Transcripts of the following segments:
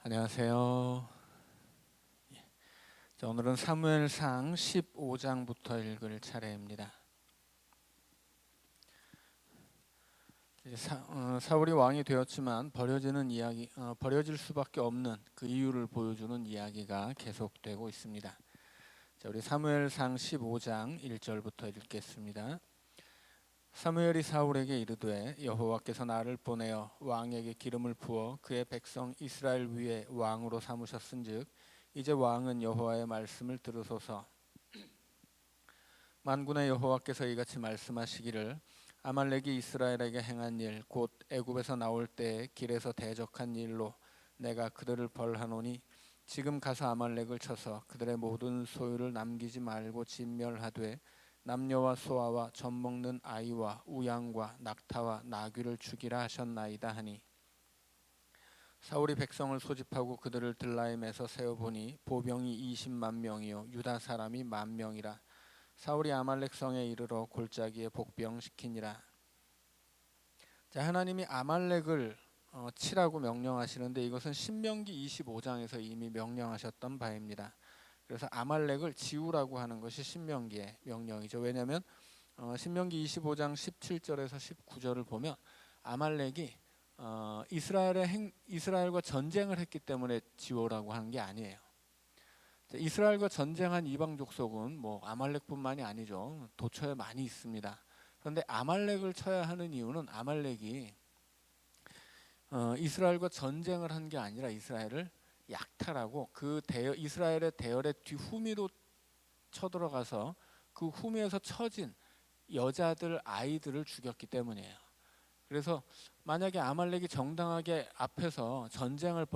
안녕하세요. 자, 오늘은 사무엘상 15장부터 읽을 차례입니다. 사울이 왕이 되었지만 버려질 수밖에 없는 그 이유를 보여주는 이야기가 계속되고 있습니다. 자, 우리 사무엘상 15장 1절부터 읽겠습니다. 사무엘이 사울에게 이르되 여호와께서 나를 보내어 왕에게 기름을 부어 그의 백성 이스라엘 위에 왕으로 삼으셨은즉 이제 왕은 여호와의 말씀을 들으소서. 만군의 여호와께서 이같이 말씀하시기를 아말렉이 이스라엘에게 행한 일 곧 애굽에서 나올 때 길에서 대적한 일로 내가 그들을 벌하노니 지금 가서 아말렉을 쳐서 그들의 모든 소유를 남기지 말고 진멸하되 남녀와 소아와 젖먹는 아이와 우양과 낙타와 나귀를 죽이라 하셨나이다 하니 사울이 백성을 소집하고 그들을 들라임에서 세어보니 보병이 20만 명이요 유다 사람이 10,000명이라. 사울이 아말렉 성에 이르러 골짜기에 복병시키니라. 자, 하나님이 아말렉을 치라고 명령하시는데 이것은 신명기 25장에서 이미 명령하셨던 바입니다. 그래서 아말렉을 지우라고 하는 것이 신명기의 명령이죠. 왜냐하면 신명기 25장 17절에서 19절을 보면 아말렉이 이스라엘과 전쟁을 했기 때문에 지우라고 하는 게 아니에요. 이스라엘과 전쟁한 이방 족속은 뭐 아말렉뿐만이 아니죠. 도처에 많이 있습니다. 그런데 아말렉을 쳐야 하는 이유는 아말렉이 이스라엘과 전쟁을 한 게 아니라 이스라엘을 약탈하고 이스라엘의 대열의 뒤후미로 쳐들어가서 그 후미에서 처진 여자들 아이들을 죽였기 때문이에요. 그래서 만약에 아말렉이 정당하게 앞에서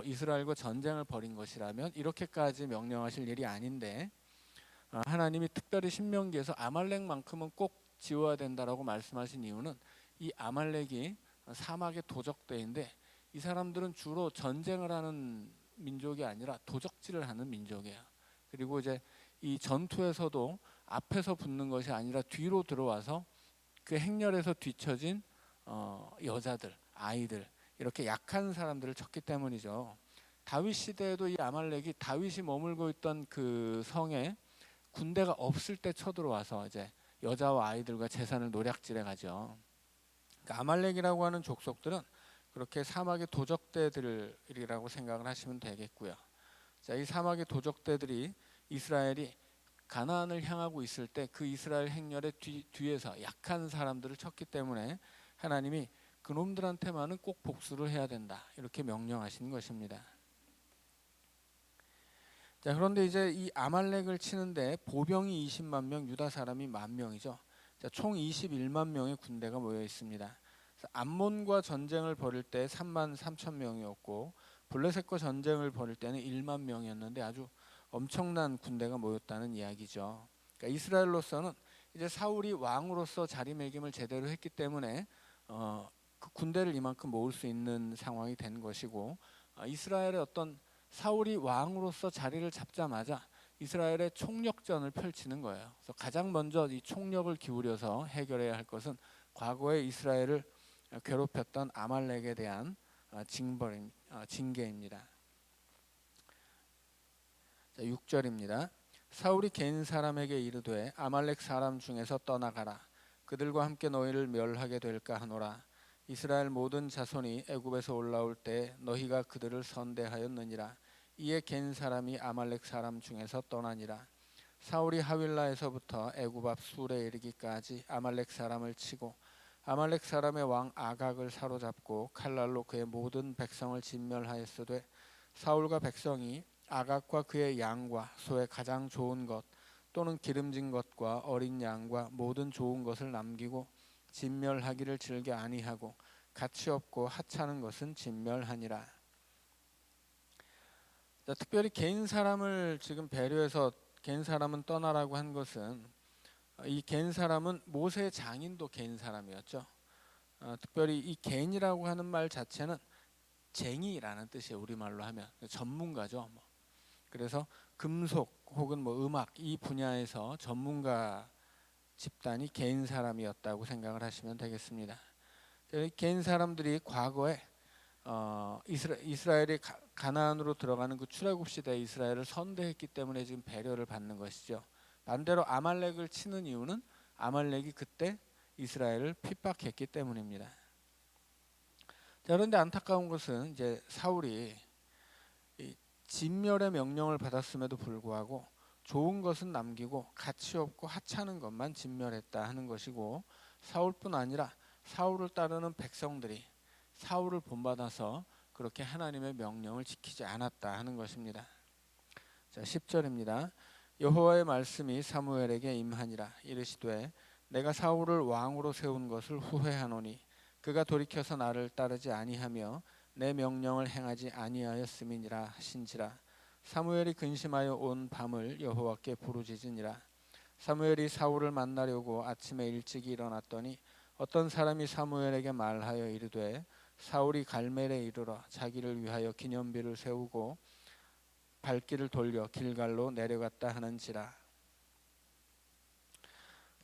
이스라엘과 전쟁을 벌인 것이라면 이렇게까지 명령하실 일이 아닌데 하나님이 특별히 신명기에서 아말렉만큼은 꼭 지워야 된다라고 말씀하신 이유는 이 아말렉이 사막의 도적대인데 이 사람들은 주로 전쟁을 하는 민족이 아니라 도적질을 하는 민족이에요. 그리고 이제 이 전투에서도 앞에서 붙는 것이 아니라 뒤로 들어와서 그 행렬에서 뒤처진 여자들, 아이들 이렇게 약한 사람들을 쳤기 때문이죠. 다윗 시대에도 이 아말렉이 다윗이 머물고 있던 그 성에 군대가 없을 때 쳐들어와서 이제 여자와 아이들과 재산을 노략질해 가죠. 그러니까 아말렉이라고 하는 족속들은 그렇게 사막의 도적대들이라고 생각을 하시면 되겠고요. 자, 이 사막의 도적대들이 이스라엘이 가나안을 향하고 있을 때 그 이스라엘 행렬의 뒤에서 약한 사람들을 쳤기 때문에 하나님이 그놈들한테만은 꼭 복수를 해야 된다 이렇게 명령하신 것입니다. 자, 그런데 이제 이 아말렉을 치는데 보병이 20만 명, 유다 사람이 10,000명이죠. 자, 총 21만 명의 군대가 모여 있습니다. 암몬과 전쟁을 벌일 때 33,000명이었고 블레셋과 전쟁을 벌일 때는 1만 명이었는데 아주 엄청난 군대가 모였다는 이야기죠. 그러니까 이스라엘로서는 이제 사울이 왕으로서 자리매김을 제대로 했기 때문에 그 군대를 이만큼 모을 수 있는 상황이 된 것이고 이스라엘의 어떤 사울이 왕으로서 자리를 잡자마자 이스라엘의 총력전을 펼치는 거예요. 그래서 가장 먼저 이 총력을 기울여서 해결해야 할 것은 과거에 이스라엘을 괴롭혔던 아말렉에 대한 징계입니다. 자, 6절입니다. 사울이 갠 사람에게 이르되 아말렉 사람 중에서 떠나가라. 그들과 함께 너희를 멸하게 될까 하노라. 이스라엘 모든 자손이 애굽에서 올라올 때 너희가 그들을 선대하였느니라. 이에 갠 사람이 아말렉 사람 중에서 떠나니라. 사울이 하윌라에서부터 애굽 앞 술에 이르기까지 아말렉 사람을 치고 아말렉 사람의 왕 아각을 사로잡고 칼날로 그의 모든 백성을 진멸하였으되 사울과 백성이 아각과 그의 양과 소의 가장 좋은 것 또는 기름진 것과 어린 양과 모든 좋은 것을 남기고 진멸하기를 즐겨 아니하고 가치 없고 하찮은 것은 진멸하니라. 자, 특별히 갠 사람을 지금 배려해서 갠 사람은 떠나라고 한 것은 이 갠 사람은 모세의 장인도 갠 사람이었죠. 특별히 이 갠이라고 하는 말 자체는 쟁이라는 뜻이에요. 우리말로 하면 전문가죠. 그래서 금속 혹은 음악 이 분야에서 전문가 집단이 갠 사람이었다고 생각을 하시면 되겠습니다. 갠 사람들이 과거에 이스라엘이 가나안으로 들어가는 그 출애굽 시대 이스라엘을 선대했기 때문에 지금 배려를 받는 것이죠. 반대로 아말렉을 치는 이유는 아말렉이 그때 이스라엘을 핍박했기 때문입니다. 자, 그런데 안타까운 것은 이제 사울이 이 진멸의 명령을 받았음에도 불구하고 좋은 것은 남기고 가치 없고 하찮은 것만 진멸했다 하는 것이고, 사울뿐 아니라 사울을 따르는 백성들이 사울을 본받아서 그렇게 하나님의 명령을 지키지 않았다 하는 것입니다. 자, 10절입니다. 여호와의 말씀이 사무엘에게 임하니라. 이르시되 내가 사울을 왕으로 세운 것을 후회하노니 그가 돌이켜서 나를 따르지 아니하며 내 명령을 행하지 아니하였음이니라 하신지라. 사무엘이 근심하여 온 밤을 여호와께 부르짖으니라. 사무엘이 사울을 만나려고 아침에 일찍이 일어났더니 어떤 사람이 사무엘에게 말하여 이르되 사울이 갈멜에 이르러 자기를 위하여 기념비를 세우고 발길을 돌려 길갈로 내려갔다 하는지라.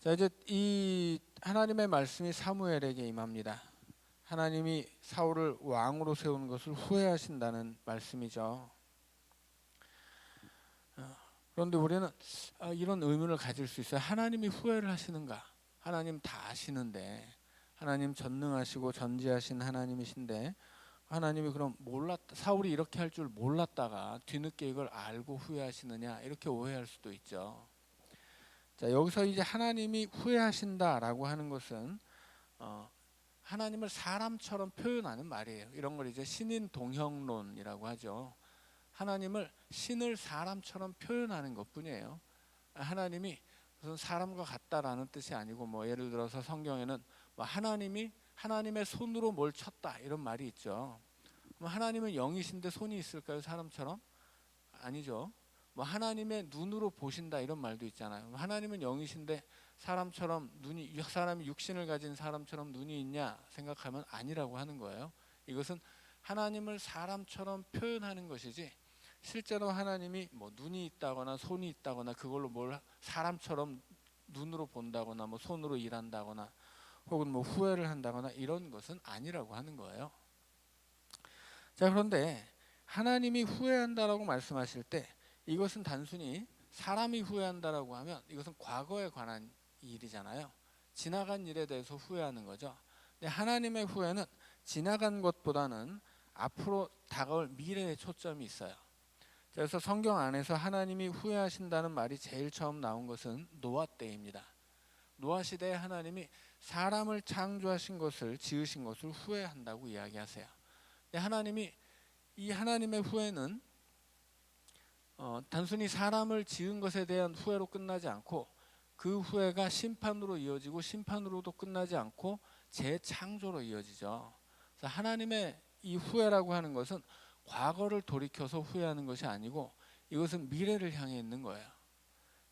자, 이제 이 하나님의 말씀이 사무엘에게 임합니다. 하나님이 사울을 왕으로 세운 것을 후회하신다는 말씀이죠. 그런데 우리는 이런 의문을 가질 수 있어요. 하나님이 후회를 하시는가? 하나님 다 아시는데, 하나님 전능하시고 전지하신 하나님이신데 하나님이 그럼 사울이 이렇게 할 줄 몰랐다가 뒤늦게 이걸 알고 후회하시느냐, 이렇게 오해할 수도 있죠. 자, 여기서 이제 하나님이 후회하신다라고 하는 것은 하나님을 사람처럼 표현하는 말이에요. 이런 걸 이제 신인 동형론이라고 하죠. 하나님을 신을 사람처럼 표현하는 것뿐이에요. 하나님이 무슨 사람과 같다라는 뜻이 아니고, 뭐 예를 들어서 성경에는 뭐 하나님이 하나님의 손으로 뭘 쳤다 이런 말이 있죠. 뭐 하나님은 영이신데 손이 있을까요? 사람처럼? 아니죠. 뭐 하나님의 눈으로 보신다 이런 말도 있잖아요. 하나님은 영이신데 사람처럼 사람이 육신을 가진 사람처럼 눈이 있냐 생각하면 아니라고 하는 거예요. 이것은 하나님을 사람처럼 표현하는 것이지, 실제로 하나님이 뭐 눈이 있다거나 손이 있다거나 그걸로 뭘 사람처럼 눈으로 본다거나 뭐 손으로 일한다거나 혹은 뭐 후회를 한다거나 이런 것은 아니라고 하는 거예요. 자, 그런데 하나님이 후회한다라고 말씀하실 때 이것은 단순히 사람이 후회한다라고 하면 이것은 과거에 관한 일이잖아요. 지나간 일에 대해서 후회하는 거죠. 근데 하나님의 후회는 지나간 것보다는 앞으로 다가올 미래에 초점이 있어요. 그래서 성경 안에서 하나님이 후회하신다는 말이 제일 처음 나온 것은 노아 때입니다. 노아 시대에 하나님이 사람을 창조하신 것을, 지으신 것을 후회한다고 이야기하세요. 하나님이 이 하나님의 후회는 단순히 사람을 지은 것에 대한 후회로 끝나지 않고 그 후회가 심판으로 이어지고 심판으로도 끝나지 않고 재창조로 이어지죠. 그래서 하나님의 이 후회라고 하는 것은 과거를 돌이켜서 후회하는 것이 아니고 이것은 미래를 향해 있는 거예요.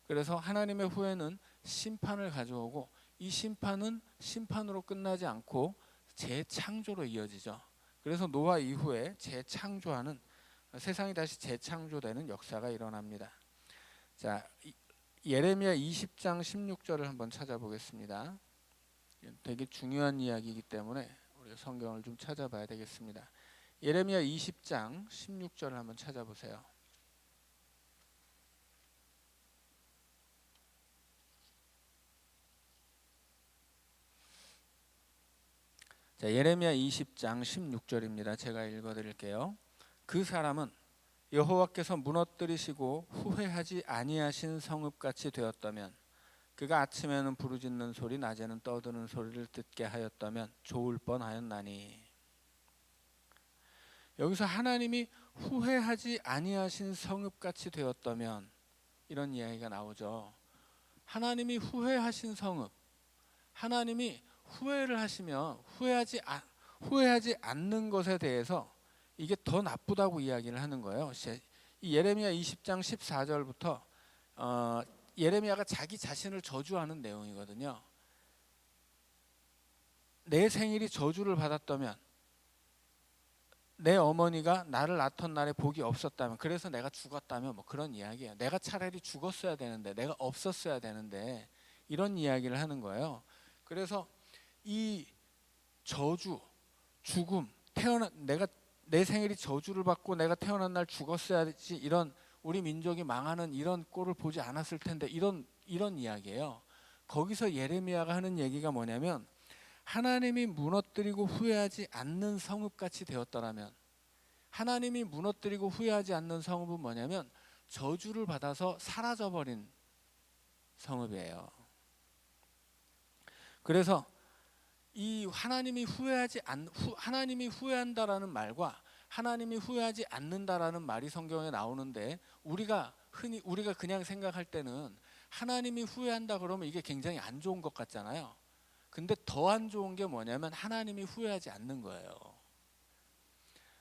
그래서 하나님의 후회는 심판을 가져오고 이 심판은 심판으로 끝나지 않고 재창조로 이어지죠. 그래서 노아 이후에 재창조하는, 세상이 다시 재창조되는 역사가 일어납니다. 자, 예레미야 20장 16절을 한번 찾아보겠습니다. 되게 중요한 이야기이기 때문에 우리 성경을 좀 찾아봐야 되겠습니다. 예레미야 20장 16절을 한번 찾아보세요. 자, 예레미야 20장 16절입니다. 제가 읽어드릴게요. 그 사람은 여호와께서 무너뜨리시고 후회하지 아니하신 성읍같이 되었다면, 그가 아침에는 부르짖는 소리 낮에는 떠드는 소리를 듣게 하였다면 좋을 뻔하였나니. 여기서 하나님이 후회하지 아니하신 성읍같이 되었다면 이런 이야기가 나오죠. 하나님이 후회하신 성읍, 하나님이 후회를 하시면 후회하지 않는 것에 대해서 이게 더 나쁘다고 이야기를 하는 거예요. 이 예레미야 20장 14절부터 예레미야가 자기 자신을 저주하는 내용이거든요. 내 생일이 저주를 받았다면, 내 어머니가 나를 낳던 날에 복이 없었다면, 그래서 내가 죽었다면, 뭐 그런 이야기예요. 내가 차라리 죽었어야 되는데, 내가 없었어야 되는데, 이런 이야기를 하는 거예요. 그래서 이 저주, 죽음, 내가 내 생일이 저주를 받고 내가 태어난 날 죽었어야지, 이런 우리 민족이 망하는 이런 꼴을 보지 않았을 텐데, 이런 이야기예요. 거기서 예레미야가 하는 얘기가 뭐냐면, 하나님이 무너뜨리고 후회하지 않는 성읍같이 되었더라면, 하나님이 무너뜨리고 후회하지 않는 성읍은 뭐냐면 저주를 받아서 사라져버린 성읍이에요. 그래서 이 하나님이 후회한다라는 말과 하나님이 후회하지 않는다라는 말이 성경에 나오는데, 우리가 그냥 생각할 때는 하나님이 후회한다 그러면 이게 굉장히 안 좋은 것 같잖아요. 근데 더 안 좋은 게 뭐냐면 하나님이 후회하지 않는 거예요.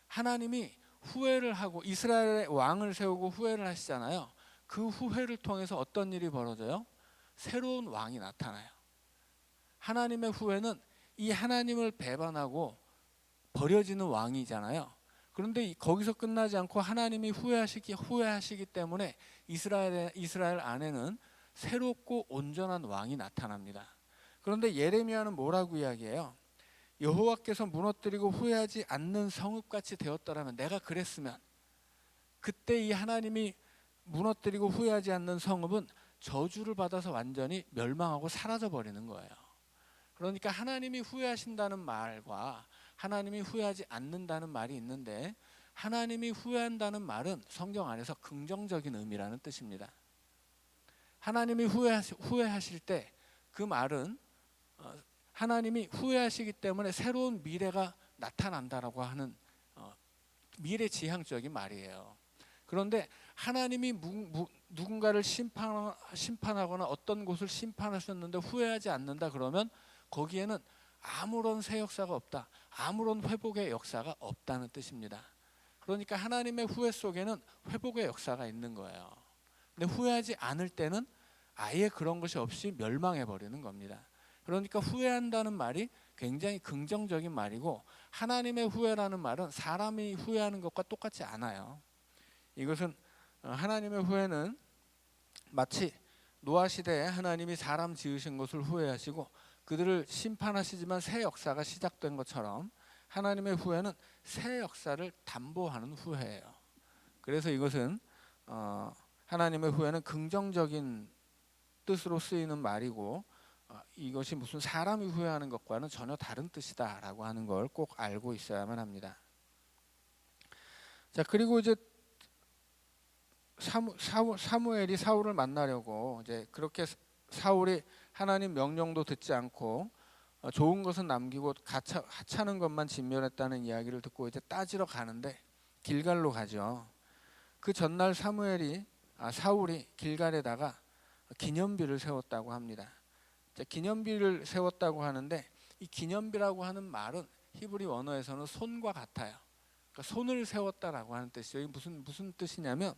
하나님이 후회를 하고 이스라엘의 왕을 세우고 후회를 하시잖아요. 그 후회를 통해서 어떤 일이 벌어져요? 새로운 왕이 나타나요. 하나님의 후회는 이 하나님을 배반하고 버려지는 왕이잖아요. 그런데 거기서 끝나지 않고 하나님이 후회하시기 때문에 이스라엘 안에는 새롭고 온전한 왕이 나타납니다. 그런데 예레미야는 뭐라고 이야기해요? 여호와께서 무너뜨리고 후회하지 않는 성읍같이 되었더라면, 내가 그랬으면, 그때 이 하나님이 무너뜨리고 후회하지 않는 성읍은 저주를 받아서 완전히 멸망하고 사라져 버리는 거예요. 그러니까 하나님이 후회하신다는 말과 하나님이 후회하지 않는다는 말이 있는데, 하나님이 후회한다는 말은 성경 안에서 긍정적인 의미라는 뜻입니다. 하나님이 후회하실 때 그 말은 하나님이 후회하시기 때문에 새로운 미래가 나타난다라고 하는 미래지향적인 말이에요. 그런데 하나님이 누군가를 심판하거나 어떤 곳을 심판하셨는데 후회하지 않는다 그러면 거기에는 아무런 새 역사가 없다, 아무런 회복의 역사가 없다는 뜻입니다. 그러니까 하나님의 후회 속에는 회복의 역사가 있는 거예요. 근데 후회하지 않을 때는 아예 그런 것이 없이 멸망해 버리는 겁니다. 그러니까 후회한다는 말이 굉장히 긍정적인 말이고, 하나님의 후회라는 말은 사람이 후회하는 것과 똑같지 않아요. 이것은 하나님의 후회는 마치 노아 시대에 하나님이 사람 지으신 것을 후회하시고 그들을 심판하시지만 새 역사가 시작된 것처럼, 하나님의 후회는 새 역사를 담보하는 후회예요. 그래서 이것은 하나님의 후회는 긍정적인 뜻으로 쓰이는 말이고, 이것이 무슨 사람이 후회하는 것과는 전혀 다른 뜻이다라고 하는 걸 꼭 알고 있어야만 합니다. 자, 그리고 이제 사무엘이 사울을 만나려고 이제 그렇게 사울이 하나님 명령도 듣지 않고 좋은 것은 남기고 하찮은 것만 진멸했다는 이야기를 듣고 이제 따지러 가는데 길갈로 가죠. 그 전날 사울이 길갈에다가 기념비를 세웠다고 합니다. 기념비를 세웠다고 하는데, 이 기념비라고 하는 말은 히브리 원어에서는 손과 같아요. 그러니까 손을 세웠다라고 하는 뜻이에요. 무슨 뜻이냐면,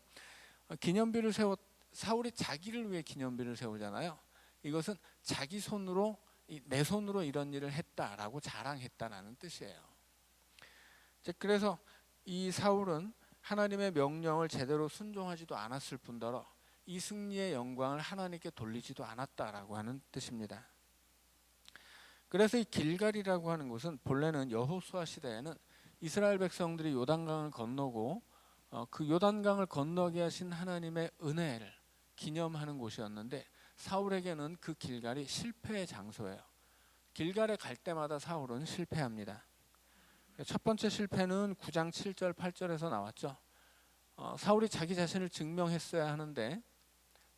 사울이 자기를 위해 기념비를 세우잖아요. 이것은 자기 손으로, 내 손으로 이런 일을 했다라고 자랑했다라는 뜻이에요. 그래서 이 사울은 하나님의 명령을 제대로 순종하지도 않았을 뿐더러 이 승리의 영광을 하나님께 돌리지도 않았다라고 하는 뜻입니다. 그래서 이 길갈이라고 하는 곳은 본래는 여호수아 시대에는 이스라엘 백성들이 요단강을 건너고 그 요단강을 건너게 하신 하나님의 은혜를 기념하는 곳이었는데, 사울에게는 그 길갈이 실패의 장소예요. 길갈에 갈 때마다 사울은 실패합니다. 첫 번째 실패는 9장 7절 8절에서 나왔죠. 사울이 자기 자신을 증명했어야 하는데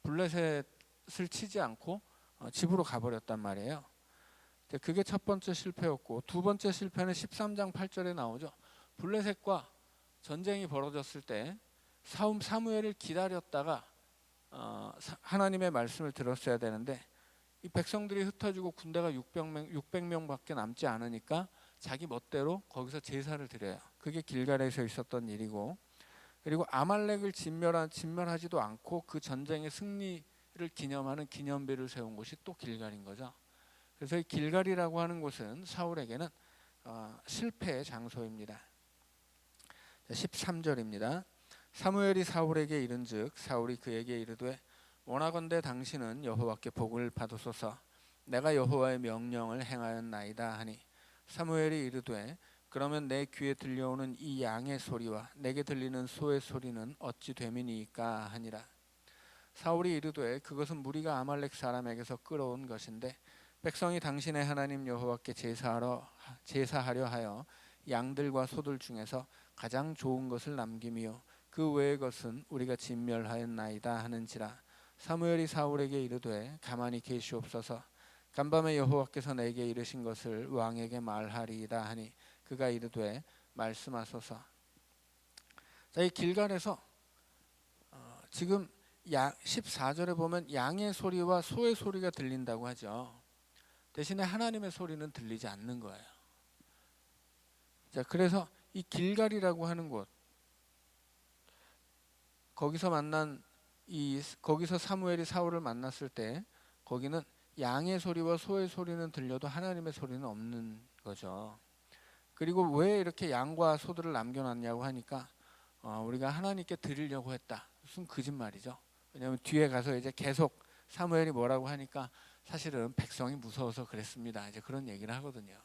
블레셋을 치지 않고 집으로 가버렸단 말이에요. 그게 첫 번째 실패였고, 두 번째 실패는 13장 8절에 나오죠. 블레셋과 전쟁이 벌어졌을 때 사무엘을 기다렸다가 하나님의 말씀을 들었어야 되는데, 이 백성들이 흩어지고 군대가 600명밖에 남지 않으니까 자기 멋대로 거기서 제사를 드려요. 그게 길갈에서 있었던 일이고, 그리고 아말렉을 진멸하지도 않고 그 전쟁의 승리를 기념하는 기념비를 세운 곳이 또 길갈인 거죠. 그래서 이 길갈이라고 하는 곳은 사울에게는 실패의 장소입니다. 13절입니다. 사무엘이 사울에게 이른즉 사울이 그에게 이르되 원하건대 당신은 여호와께 복을 받으소서. 내가 여호와의 명령을 행하였나이다 하니, 사무엘이 이르되 그러면 내 귀에 들려오는 이 양의 소리와 내게 들리는 소의 소리는 어찌 됨이니까 하니라. 사울이 이르되 그것은 무리가 아말렉 사람에게서 끌어온 것인데 백성이 당신의 하나님 여호와께 제사하려 하여 양들과 소들 중에서 가장 좋은 것을 남김이요 그 외의 것은 우리가 진멸하였나이다 하는지라. 사무엘이 사울에게 이르되 가만히 계시옵소서. 간밤에 여호와께서 내게 이르신 것을 왕에게 말하리이다 하니 그가 이르되 말씀하소서. 자, 이 길갈에서 지금 14절에 보면 양의 소리와 소의 소리가 들린다고 하죠. 대신에 하나님의 소리는 들리지 않는 거예요. 자, 그래서 이 길갈이라고 하는 곳, 거기서 사무엘이 사울을 만났을 때 거기는 양의 소리와 소의 소리는 들려도 하나님의 소리는 없는 거죠. 그리고 왜 이렇게 양과 소들을 남겨놨냐고 하니까 우리가 하나님께 드리려고 했다. 무슨 거짓말이죠. 왜냐하면 뒤에 가서 이제 계속 사무엘이 뭐라고 하니까 사실은 백성이 무서워서 그랬습니다. 이제 그런 얘기를 하거든요.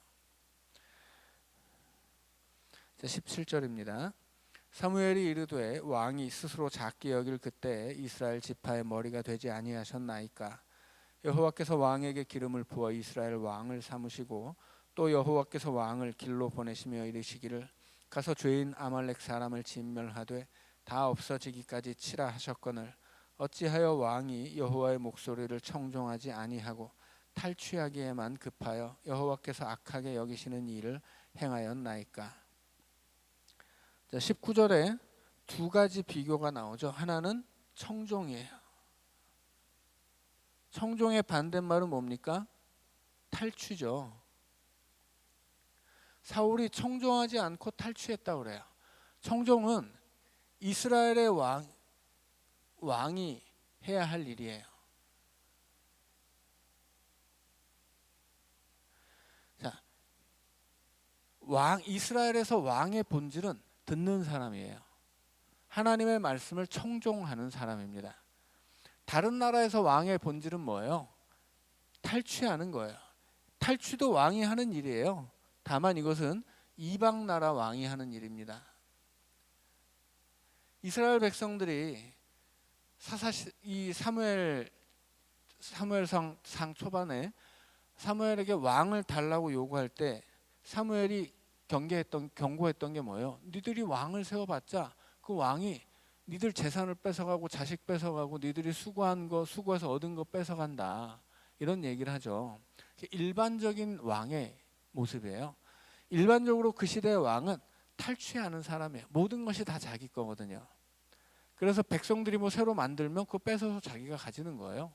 자, 17절입니다. 사무엘이 이르되 왕이 스스로 작게 여길 그때 이스라엘 지파의 머리가 되지 아니하셨나이까. 여호와께서 왕에게 기름을 부어 이스라엘 왕을 삼으시고 또 여호와께서 왕을 길로 보내시며 이르시기를 가서 죄인 아말렉 사람을 진멸하되 다 없어지기까지 치라 하셨거늘 어찌하여 왕이 여호와의 목소리를 청종하지 아니하고 탈취하기에만 급하여 여호와께서 악하게 여기시는 일을 행하였나이까. 자, 19절에 두 가지 비교가 나오죠. 하나는 청종이에요. 청종의 반대말은 뭡니까? 탈취죠. 사울이 청종하지 않고 탈취했다고 그래요. 청종은 이스라엘의 왕이 해야 할 일이에요. 자, 이스라엘에서 왕의 본질은 듣는 사람이에요. 하나님의 말씀을 청종하는 사람입니다. 다른 나라에서 왕의 본질은 뭐예요? 탈취하는 거예요. 탈취도 왕이 하는 일이에요. 다만 이것은 이방 나라 왕이 하는 일입니다. 이스라엘 백성들이 이 사무엘상 초반에 사무엘에게 왕을 달라고 요구할 때 사무엘이 경고했던 게 뭐예요? 니들이 왕을 세워봤자 그 왕이 니들 재산을 뺏어가고 자식 뺏어가고 니들이 수고해서 얻은 거 뺏어간다. 이런 얘기를 하죠. 일반적인 왕의 모습이에요. 일반적으로 그 시대의 왕은 탈취하는 사람이에요. 모든 것이 다 자기 거거든요. 그래서 백성들이 뭐 새로 만들면 그거 뺏어서 자기가 가지는 거예요.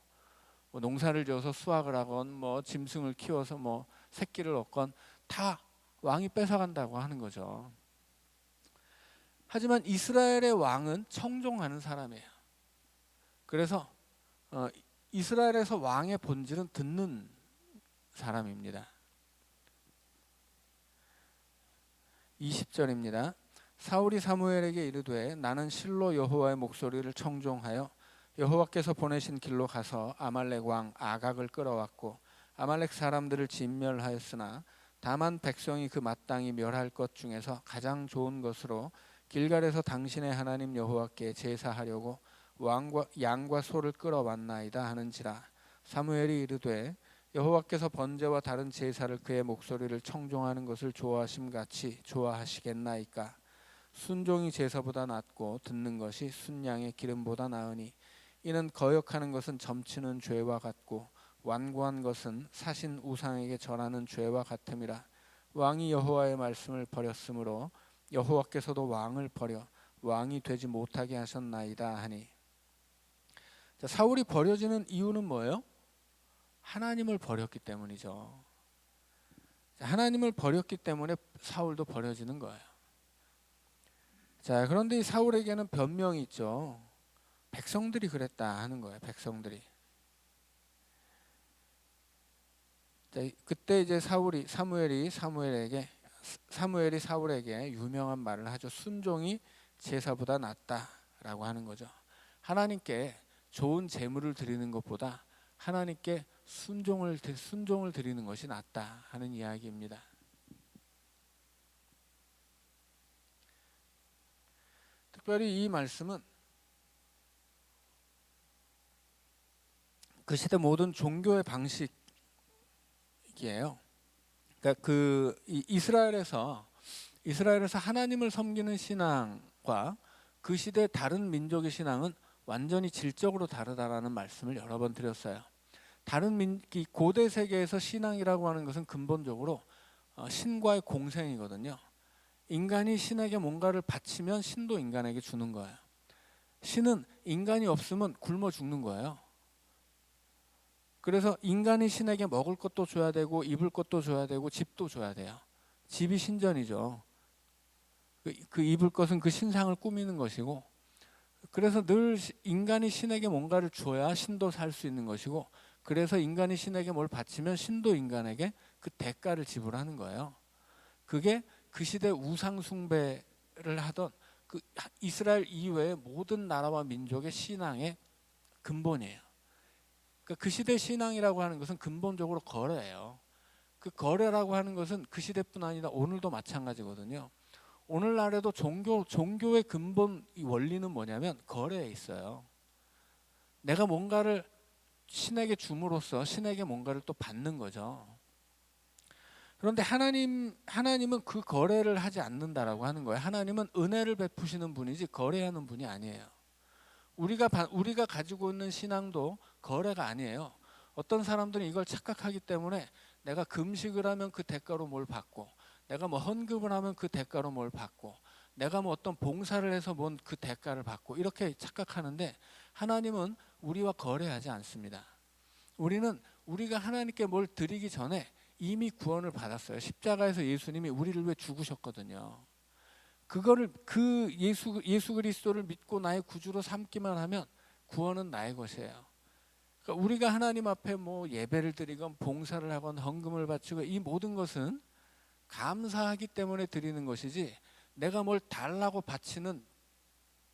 뭐 농사를 지어서 수확을 하건 뭐 짐승을 키워서 뭐 새끼를 얻건 다 왕이 뺏어간다고 하는 거죠. 하지만 이스라엘의 왕은 청종하는 사람이에요. 그래서 이스라엘에서 왕의 본질은 듣는 사람입니다. 20절입니다. 사울이 사무엘에게 이르되 나는 실로 여호와의 목소리를 청종하여 여호와께서 보내신 길로 가서 아말렉 왕 아각을 끌어왔고 아말렉 사람들을 진멸하였으나 다만 백성이 그 마땅히 멸할 것 중에서 가장 좋은 것으로 길갈에서 당신의 하나님 여호와께 제사하려고 양과 소를 끌어왔나이다 하는지라. 사무엘이 이르되 여호와께서 번제와 다른 제사를 그의 목소리를 청종하는 것을 좋아하심같이 좋아하시겠나이까. 순종이 제사보다 낫고 듣는 것이 순양의 기름보다 나으니 이는 거역하는 것은 점치는 죄와 같고 완고한 것은 사신 우상에게 절하는 죄와 같음이라. 왕이 여호와의 말씀을 버렸으므로 여호와께서도 왕을 버려 왕이 되지 못하게 하셨나이다 하니. 자, 사울이 버려지는 이유는 뭐예요? 하나님을 버렸기 때문이죠. 자, 하나님을 버렸기 때문에 사울도 버려지는 거예요. 자, 그런데 이 사울에게는 변명이 있죠. 백성들이 그랬다 하는 거예요. 백성들이. 자, 그때 이제 사무엘이 사울에게 유명한 말을 하죠. 순종이 제사보다 낫다라고 하는 거죠. 하나님께 좋은 제물을 드리는 것보다 하나님께 순종을 드리는 것이 낫다 하는 이야기입니다. 특별히 이 말씀은 그 시대 모든 종교의 방식이에요. 그러니까 이스라엘에서 하나님을 섬기는 신앙과 그 시대 다른 민족의 신앙은 완전히 질적으로 다르다라는 말씀을 여러 번 드렸어요. 이 고대 세계에서 신앙이라고 하는 것은 근본적으로 신과의 공생이거든요. 인간이 신에게 뭔가를 바치면 신도 인간에게 주는 거예요. 신은 인간이 없으면 굶어 죽는 거예요. 그래서 인간이 신에게 먹을 것도 줘야 되고 입을 것도 줘야 되고 집도 줘야 돼요. 집이 신전이죠. 그 입을 것은 그 신상을 꾸미는 것이고, 그래서 늘 인간이 신에게 뭔가를 줘야 신도 살 수 있는 것이고, 그래서 인간이 신에게 뭘 바치면 신도 인간에게 그 대가를 지불하는 거예요. 그게 그 시대 우상 숭배를 하던 그 이스라엘 이외의 모든 나라와 민족의 신앙의 근본이에요. 그러니까 그 시대 신앙이라고 하는 것은 근본적으로 거래예요. 그 거래라고 하는 것은 그 시대뿐 아니라 오늘도 마찬가지거든요. 오늘날에도 종교의 근본 원리는 뭐냐면 거래에 있어요. 내가 뭔가를 신에게 줌으로써 신에게 뭔가를 또 받는 거죠. 그런데 하나님은 그 거래를 하지 않는다라고 하는 거예요. 하나님은 은혜를 베푸시는 분이지 거래하는 분이 아니에요. 우리가 가지고 있는 신앙도 거래가 아니에요. 어떤 사람들은 이걸 착각하기 때문에 내가 금식을 하면 그 대가로 뭘 받고, 내가 뭐 헌금을 하면 그 대가로 뭘 받고, 내가 뭐 어떤 봉사를 해서 뭔 그 대가를 받고, 이렇게 착각하는데 하나님은 우리와 거래하지 않습니다. 우리가 하나님께 뭘 드리기 전에 이미 구원을 받았어요. 십자가에서 예수님이 우리를 위해 죽으셨거든요. 그거를 예수 그리스도를 믿고 나의 구주로 삼기만 하면 구원은 나의 것이에요. 그러니까 우리가 하나님 앞에 뭐 예배를 드리건 봉사를 하건 헌금을 바치고, 이 모든 것은 감사하기 때문에 드리는 것이지 내가 뭘 달라고 바치는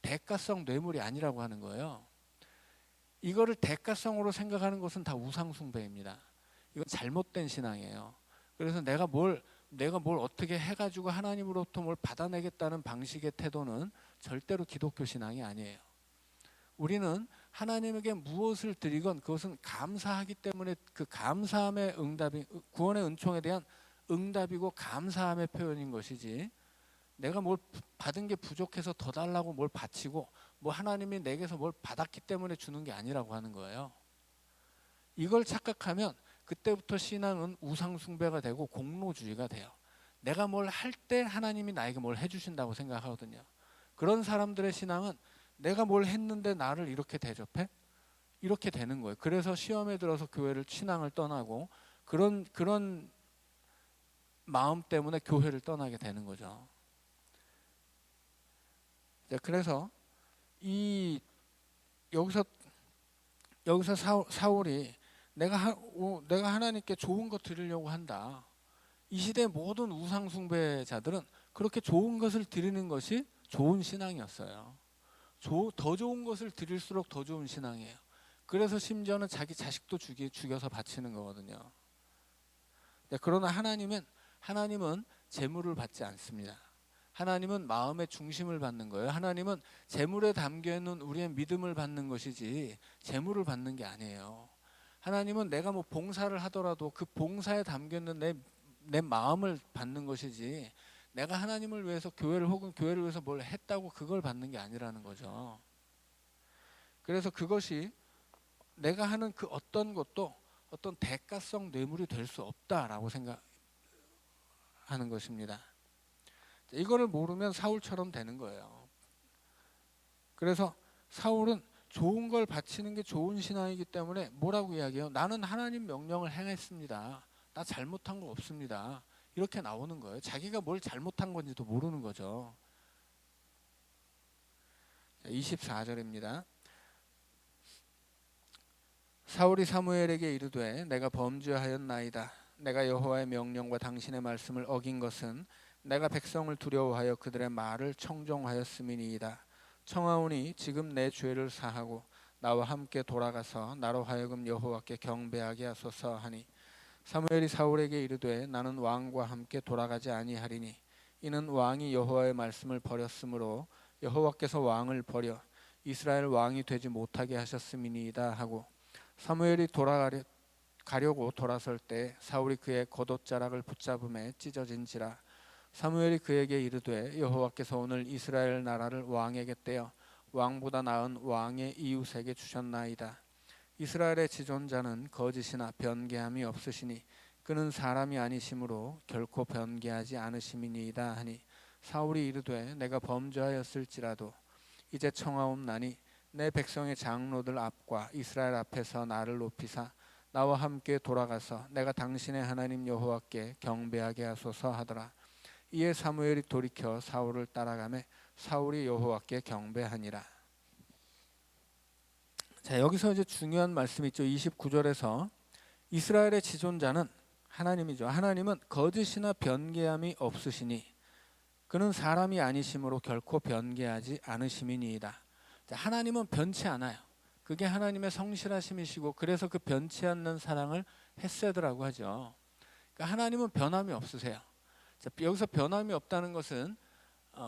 대가성 뇌물이 아니라고 하는 거예요. 이거를 대가성으로 생각하는 것은 다 우상숭배입니다. 이건 잘못된 신앙이에요. 그래서 내가 뭘 어떻게 해가지고 하나님으로부터 뭘 받아내겠다는 방식의 태도는 절대로 기독교 신앙이 아니에요. 우리는 하나님에게 무엇을 드리건 그것은 감사하기 때문에 그 감사함의 응답이, 구원의 은총에 대한 응답이고 감사함의 표현인 것이지, 내가 뭘 받은 게 부족해서 더 달라고 뭘 바치고 뭐 하나님이 내게서 뭘 받았기 때문에 주는 게 아니라고 하는 거예요. 이걸 착각하면 그때부터 신앙은 우상숭배가 되고 공로주의가 돼요. 내가 뭘 할 때 하나님이 나에게 뭘 해주신다고 생각하거든요. 그런 사람들의 신앙은 내가 뭘 했는데 나를 이렇게 대접해? 이렇게 되는 거예요. 그래서 시험에 들어서 신앙을 떠나고 그런 마음 때문에 교회를 떠나게 되는 거죠. 그래서 여기서 사울이 내가 하나님께 좋은 거 드리려고 한다. 이 시대 모든 우상 숭배자들은 그렇게 좋은 것을 드리는 것이 좋은 신앙이었어요. 더 좋은 것을 드릴수록 더 좋은 신앙이에요. 그래서 심지어는 자기 자식도 죽여서 바치는 거거든요. 그러나 하나님은 재물을 받지 않습니다. 하나님은 마음의 중심을 받는 거예요. 하나님은 재물에 담겨있는 우리의 믿음을 받는 것이지 재물을 받는 게 아니에요. 하나님은 내가 뭐 봉사를 하더라도 그 봉사에 담겨있는 내 마음을 받는 것이지, 내가 하나님을 위해서 교회를 위해서 뭘 했다고 그걸 받는 게 아니라는 거죠. 그래서 그것이 내가 하는 그 어떤 것도 어떤 대가성 뇌물이 될 수 없다라고 생각하는 것입니다. 이거를 모르면 사울처럼 되는 거예요. 그래서 사울은 좋은 걸 바치는 게 좋은 신앙이기 때문에 뭐라고 이야기해요? 나는 하나님 명령을 행했습니다. 나 잘못한 거 없습니다. 이렇게 나오는 거예요. 자기가 뭘 잘못한 건지도 모르는 거죠. 24절입니다. 사울이 사무엘에게 이르되 내가 범죄하였나이다. 내가 여호와의 명령과 당신의 말씀을 어긴 것은 내가 백성을 두려워하여 그들의 말을 청종하였음이니이다. 청하오니 지금 내 죄를 사하고 나와 함께 돌아가서 나로 하여금 여호와께 경배하게 하소서 하니, 사무엘이 사울에게 이르되 나는 왕과 함께 돌아가지 아니하리니 이는 왕이 여호와의 말씀을 버렸으므로 여호와께서 왕을 버려 이스라엘 왕이 되지 못하게 하셨음이니이다 하고 사무엘이 가려고 돌아설 때 사울이 그의 겉옷자락을 붙잡음에 찢어진지라. 사무엘이 그에게 이르되 여호와께서 오늘 이스라엘 나라를 왕에게 떼어 왕보다 나은 왕의 이웃에게 주셨나이다. 이스라엘의 지존자는 거짓이나 변개함이 없으시니 그는 사람이 아니심으로 결코 변개하지 않으심이니이다 하니 사울이 이르되 내가 범죄하였을지라도 이제 청하옵나니 내 백성의 장로들 앞과 이스라엘 앞에서 나를 높이사 나와 함께 돌아가서 내가 당신의 하나님 여호와께 경배하게 하소서 하더라. 이에 사무엘이 돌이켜 사울을 따라가매 사울이 여호와께 경배하니라. 자, 여기서 이제 중요한 말씀이 있죠. 29절에서 이스라엘의 지존자는 하나님이죠. 하나님은 거짓이나 변개함이 없으시니 그는 사람이 아니심으로 결코 변개하지 않으심이니이다. 자, 하나님은 변치 않아요. 그게 하나님의 성실하심이시고 그래서 그 변치 않는 사랑을 헤세드라고 하죠. 그러니까 하나님은 변함이 없으세요. 자, 여기서 변함이 없다는 것은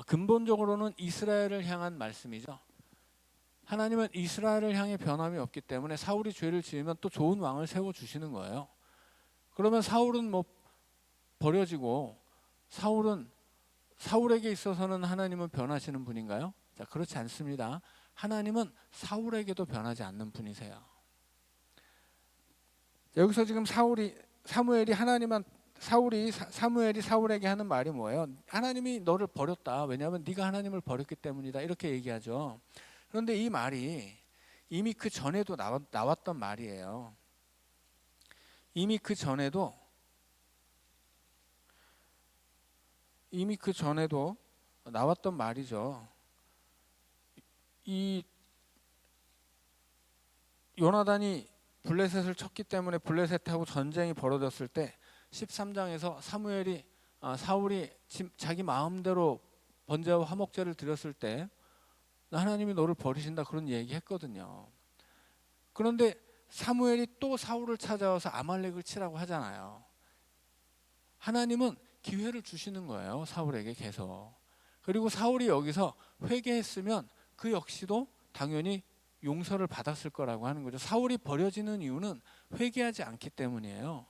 근본적으로는 이스라엘을 향한 말씀이죠. 하나님은 이스라엘을 향해 변함이 없기 때문에 사울이 죄를 지으면 또 좋은 왕을 세워주시는 거예요. 그러면 사울은 뭐 버려지고 사울에게 있어서는 하나님은 변하시는 분인가요? 자, 그렇지 않습니다. 하나님은 사울에게도 변하지 않는 분이세요. 여기서 지금 사무엘이 사무엘에게 하는 말이 뭐예요? 하나님이 너를 버렸다. 왜냐하면 네가 하나님을 버렸기 때문이다. 이렇게 얘기하죠. 그런데 이 말이 이미 그 전에도 나왔던 말이에요. 이미 그 전에도 나왔던 말이죠. 이 요나단이 블레셋을 쳤기 때문에 블레셋하고 전쟁이 벌어졌을 때 13장에서 사울이 자기 마음대로 번제와 화목제를 드렸을 때 하나님이 너를 버리신다 그런 얘기 했거든요. 그런데 사무엘이 또 사울을 찾아와서 아말렉을 치라고 하잖아요. 하나님은 기회를 주시는 거예요. 사울에게 계속. 그리고 사울이 여기서 회개했으면 그 역시도 당연히 용서를 받았을 거라고 하는 거죠. 사울이 버려지는 이유는 회개하지 않기 때문이에요.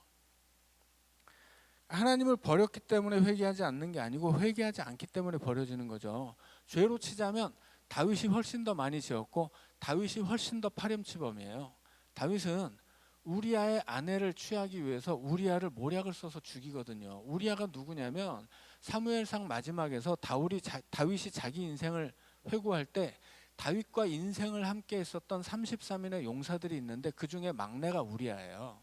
하나님을 버렸기 때문에 회개하지 않는 게 아니고 회개하지 않기 때문에 버려지는 거죠. 죄로 치자면 다윗이 훨씬 더 많이 지었고 다윗이 훨씬 더 파렴치범이에요. 다윗은 우리아의 아내를 취하기 위해서 우리아를 모략을 써서 죽이거든요. 우리아가 누구냐면 사무엘상 마지막에서 다윗이 자기 인생을 회고할 때 다윗과 인생을 함께 했었던 33인의 용사들이 있는데 그 중에 막내가 우리아예요.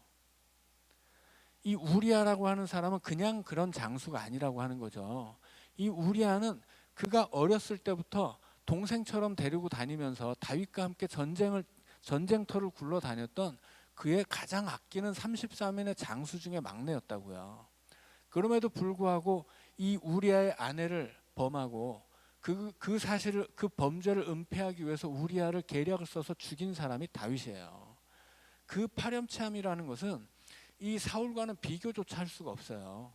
이 우리아라고 하는 사람은 그냥 그런 장수가 아니라고 하는 거죠. 이 우리아는 그가 어렸을 때부터 동생처럼 데리고 다니면서 다윗과 함께 전쟁터를 굴러 다녔던 그의 가장 아끼는 33인의 장수 중에 막내였다고요. 그럼에도 불구하고 이 우리아의 아내를 범하고 그 사실을 그 범죄를 은폐하기 위해서 우리아를 계략을 써서 죽인 사람이 다윗이에요. 그 파렴치함이라는 것은 이 사울과는 비교조차 할 수가 없어요.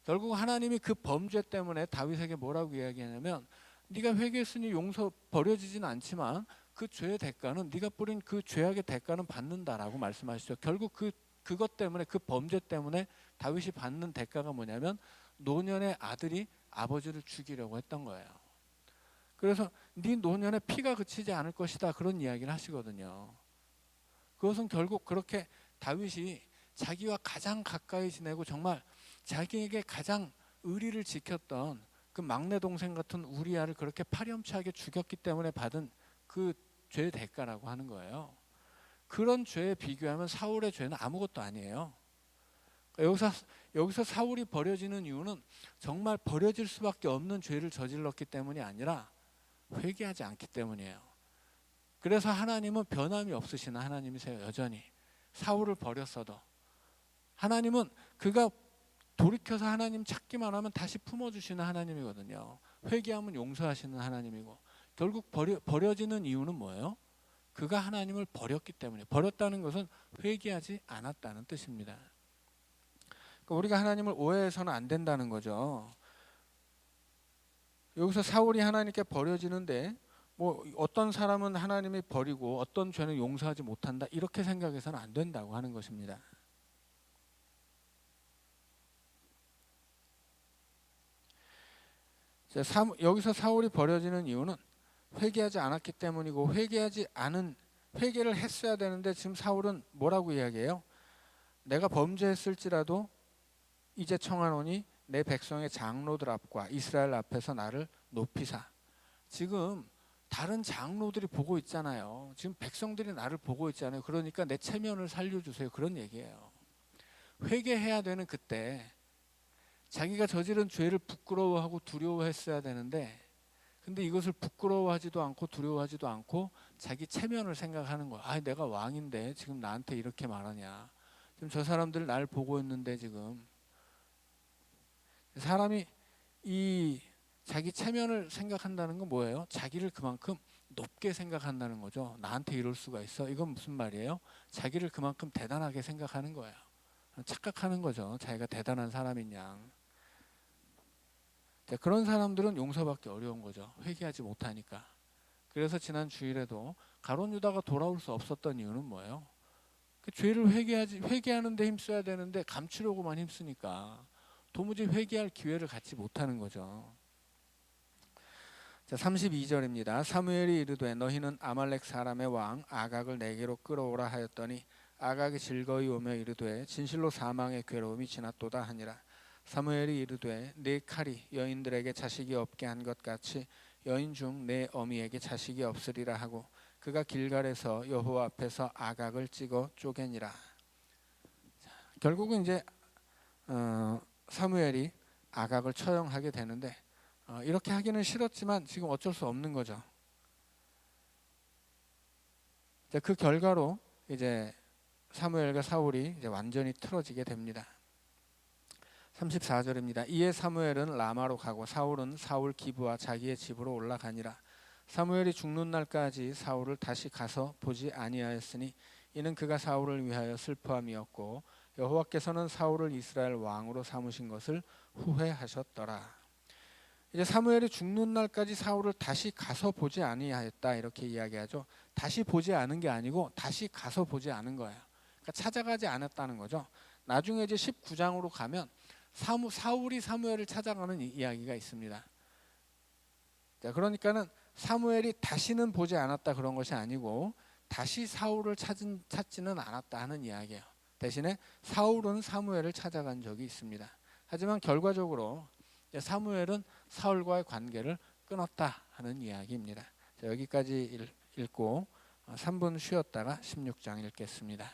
결국 하나님이 그 범죄 때문에 다윗에게 뭐라고 이야기하냐면 네가 회개했으니 용서 버려지진 않지만 그 죄의 대가는 네가 뿌린 그 죄악의 대가는 받는다라고 말씀하시죠. 결국 그것 때문에 그 범죄 때문에 다윗이 받는 대가가 뭐냐면 노년의 아들이 아버지를 죽이려고 했던 거예요. 그래서 네 노년의 피가 그치지 않을 것이다 그런 이야기를 하시거든요. 그것은 결국 그렇게 다윗이 자기와 가장 가까이 지내고 정말 자기에게 가장 의리를 지켰던 그 막내 동생 같은 우리아를 그렇게 파렴치하게 죽였기 때문에 받은 그 죄의 대가라고 하는 거예요. 그런 죄에 비교하면 사울의 죄는 아무것도 아니에요. 여기서 사울이 버려지는 이유는 정말 버려질 수밖에 없는 죄를 저질렀기 때문이 아니라 회개하지 않기 때문이에요. 그래서 하나님은 변함이 없으신 하나님이세요. 여전히 사울을 버렸어도 하나님은 그가 돌이켜서 하나님 찾기만 하면 다시 품어주시는 하나님이거든요. 회개하면 용서하시는 하나님이고 결국 버려지는 이유는 뭐예요? 그가 하나님을 버렸기 때문에. 버렸다는 것은 회개하지 않았다는 뜻입니다. 그러니까 우리가 하나님을 오해해서는 안 된다는 거죠. 여기서 사울이 하나님께 버려지는데 뭐 어떤 사람은 하나님이 버리고 어떤 죄는 용서하지 못한다 이렇게 생각해서는 안 된다고 하는 것입니다. 여기서 사울이 버려지는 이유는 회개하지 않았기 때문이고 회개를 했어야 되는데 지금 사울은 뭐라고 이야기해요? 내가 범죄했을지라도 이제 청하노니 내 백성의 장로들 앞과 이스라엘 앞에서 나를 높이사. 지금 다른 장로들이 보고 있잖아요. 지금 백성들이 나를 보고 있잖아요. 그러니까 내 체면을 살려주세요. 그런 얘기예요. 회개해야 되는 그때 자기가 저지른 죄를 부끄러워하고 두려워했어야 되는데 근데 이것을 부끄러워하지도 않고 두려워하지도 않고 자기 체면을 생각하는 거야. 아, 내가 왕인데 지금 나한테 이렇게 말하냐. 지금 저 사람들 날 보고 있는데 지금 사람이 이 자기 체면을 생각한다는 건 뭐예요? 자기를 그만큼 높게 생각한다는 거죠. 나한테 이럴 수가 있어? 이건 무슨 말이에요? 자기를 그만큼 대단하게 생각하는 거예요. 착각하는 거죠. 자기가 대단한 사람인 양. 그런 사람들은 용서받기 어려운 거죠. 회개하지 못하니까. 그래서 지난 주일에도 가룟 유다가 돌아올 수 없었던 이유는 뭐예요? 그 죄를 회개하는 데 힘써야 되는데 감추려고만 힘쓰니까 도무지 회개할 기회를 갖지 못하는 거죠. 자, 32절입니다. 사무엘이 이르되 너희는 아말렉 사람의 왕 아각을 내게로 끌어오라 하였더니 아각이 즐거이 오며 이르되 진실로 사망의 괴로움이 지났도다 하니라. 사무엘이 이르되 네 칼이 여인들에게 자식이 없게 한 것 같이 여인 중 내 어미에게 자식이 없으리라 하고 그가 길갈에서 여호와 앞에서 아각을 찍어 쪼개니라. 결국은 이제 사무엘이 아각을 처형하게 되는데 이렇게 하기는 싫었지만 지금 어쩔 수 없는 거죠. 그 결과로 이제 사무엘과 사울이 이제 완전히 틀어지게 됩니다. 34절입니다. 이에 사무엘은 라마로 가고 사울은 사울 기브와 자기의 집으로 올라가니라. 사무엘이 죽는 날까지 사울을 다시 가서 보지 아니하였으니 이는 그가 사울을 위하여 슬퍼함이었고 여호와께서는 사울을 이스라엘 왕으로 삼으신 것을 후회하셨더라. 이제 사무엘이 죽는 날까지 사울을 다시 가서 보지 아니하였다 이렇게 이야기하죠. 다시 보지 않은 게 아니고 다시 가서 보지 않은 거예요. 그러니까 찾아가지 않았다는 거죠. 나중에 이제 19장으로 가면 사울이 사무엘을 찾아가는 이야기가 있습니다. 자, 그러니까는 사무엘이 다시는 보지 않았다 그런 것이 아니고 다시 사울을 찾지는 않았다 하는 이야기예요. 대신에 사울은 사무엘을 찾아간 적이 있습니다. 하지만 결과적으로 사무엘은 사울과의 관계를 끊었다 하는 이야기입니다. 자, 여기까지 읽고 3분 쉬었다가 16장 읽겠습니다.